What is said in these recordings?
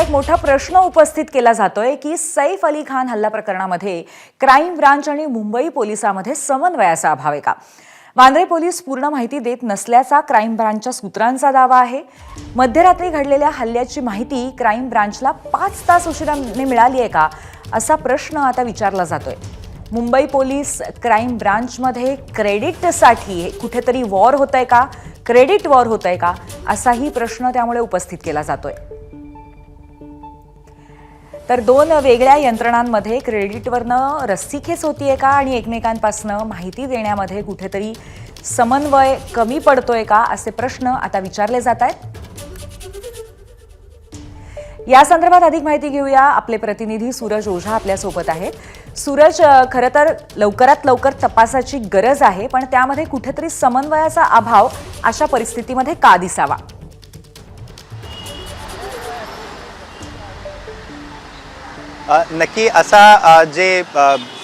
एक मोठा प्रश्न उपस्थित केला जातोय की सैफ अली खान हल्ला प्रकरणामध्ये क्राईम ब्रांच आणि मुंबई पोलिसांमध्ये समन्वयाचा अभाव आहे का? वांद्रे पोलीस पूर्ण माहिती देत नसल्याचा क्राईम ब्रांचच्या सूत्रांचा दावा आहे। मध्यरात्री घडलेल्या हल्ल्याची माहिती क्राईम ब्रांचला 5 तास उशिराने मिळाली आहे का, असा प्रश्न आता विचारला जातोय। मुंबई पोलीस क्राईम ब्रांचमध्ये क्रेडिटसाठी कुठेतरी वॉर होतंय का, क्रेडिट वॉर होतंय का, असाही प्रश्न त्यामुळे उपस्थित केला जातोय। तर दोन वेगळ्या यंत्रणांमध्ये क्रेडिटवरनं रस्सीखेच होतीये का आणि एकमेकांपासून माहिती देण्यामध्ये कुठेतरी समन्वय कमी पडतोय का, असे प्रश्न आता विचारले जात आहेत। या संदर्भात अधिक माहिती घेऊया। आपले प्रतिनिधी सूरज ओझा आपल्या सोबत आहेत। सूरज, खरं तर लवकरात लवकर तपासाची गरज आहे, पण त्यामध्ये कुठेतरी समन्वयाचा अभाव अशा परिस्थितीमध्ये का दिसावा? नक्की असा जे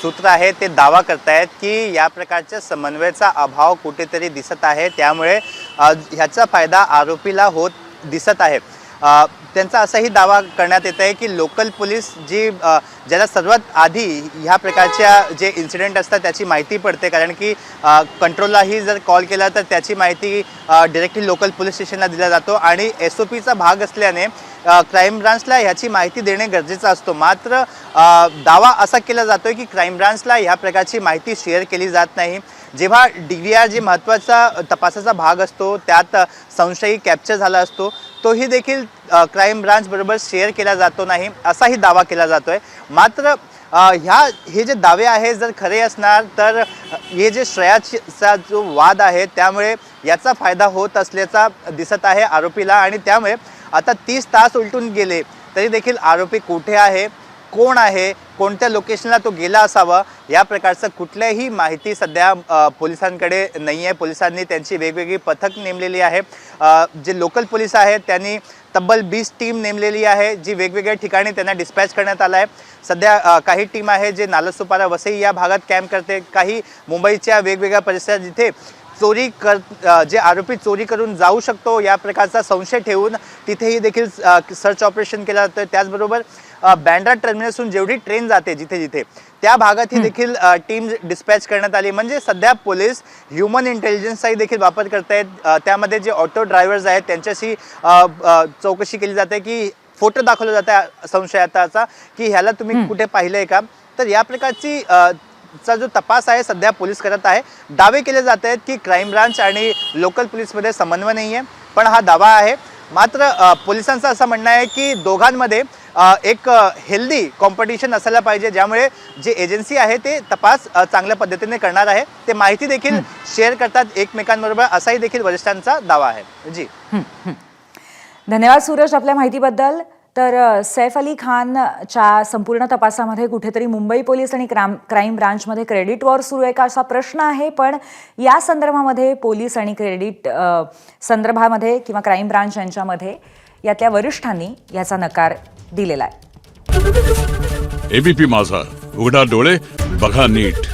सूत्र आहे ते दावा करतायत की या प्रकारच्या समन्वयाचा अभाव कुठेतरी दिसत आहे, त्यामुळे ह्याचा फायदा आरोपीला होत दिसत आहे। त्यांचा असाही दावा करण्यात येत आहे की लोकल पोलीस ज्याला सर्वात आधी ह्या प्रकारच्या जे इन्सिडेंट असतात त्याची माहिती पडते, कारण की कंट्रोललाही जर कॉल केला तर त्याची माहिती डायरेक्टली लोकल पोलीस स्टेशनला दिला जातो आणि SOPचा भाग असल्याने क्राईम ब्रांचला ह्याची माहिती देणे गरजेचं असतो। मात्र दावा असा केला जातोय की क्राईम ब्रांचला ह्या प्रकारची माहिती शेअर केली जात नाही। जेव्हा DVR जे महत्त्वाचा तपासाचा भाग असतो त्यात संशयी कॅप्चर झाला असतो, तोही देखील क्राईम ब्रांच बरोबर शेअर केला जातो नाही, असाही दावा केला जातोय। मात्र हे जे दावे आहेत जर खरे असणार तर हे जे श्रेयाचा जो वाद आहे त्यामुळे याचा फायदा होत असल्याचा दिसत आहे आरोपीला, आणि त्यामुळे आता 30 तास उलटून गेले तरी देखील आरोपी कुठे आहे, कोण आहे, कोणत्या लोकेशनला तो गेला असावा, या प्रकारचं कुठल्याही माहिती सध्या पोलिसांकडे नाही आहे। पोलिसांनी त्यांची वेगवेगळी पथक नेमलेली आहे। जे लोकल पोलीस आहेत त्यांनी तब्बल 20 टीम नेमलेली आहे, जी वेगवेगळ्या ठिकाणी त्यांना डिस्पॅच करण्यात आला आहे। सध्या काही टीम आहे जे नालासोपारा वसई या भागात कॅम्प करते, काही मुंबईच्या वेगवेगळ्या परिसरात जिथे जे आरोपी चोरी करून जाऊ शकतो या प्रकारचा संशय ठेवून तिथेही देखील सर्च ऑपरेशन केलं जातं। त्याचबरोबर बँड्रा टर्मिनसहून जेवढी ट्रेन जाते जिथे जिथे त्या भागातही देखील टीम डिस्पॅच करण्यात आली। म्हणजे सध्या पोलीस ह्युमन इंटेलिजन्सचाही देखील वापर करतायत। त्यामध्ये जे ऑटो ड्रायव्हर्स आहेत त्यांच्याशी चौकशी केली जाते की फोटो दाखवला जाता संशयाचा की ह्याला तुम्ही कुठे पाहिलंय का। तर या प्रकारची चा जो तपास आहे सध्या पोलीस करत आहे। दावे केले जात आहेत की क्राईम ब्रांच आणि लोकल पोलीसमध्ये समन्वय नाही आहे, पण हा दावा आहे। मात्र पोलिसांचं असं म्हणणं आहे की दोघांमध्ये एक हेल्दी कॉम्पिटिशन असायला पाहिजे, ज्यामुळे जे एजन्सी आहे ते तपास चांगल्या पद्धतीने करणार आहे, ते माहिती देखील शेअर करतात एकमेकांबरोबर, असाही देखील वरिष्ठांचा दावा आहे। जी धन्यवाद सूरज आपल्या माहितीबद्दल। तर सैफ अली खानच्या संपूर्ण तपासामध्ये कुठेतरी मुंबई पोलीस आणि क्राईम ब्रांचमध्ये क्रेडिट वॉर सुरू आहे का, असा प्रश्न आहे। पण या संदर्भामध्ये पोलीस आणि क्रेडिट संदर्भामध्ये किंवा क्राईम ब्रांच यांच्यामध्ये यातल्या वरिष्ठांनी याचा नकार दिलेला आहे। ABP माझा, उघडा डोळे बघा नीट।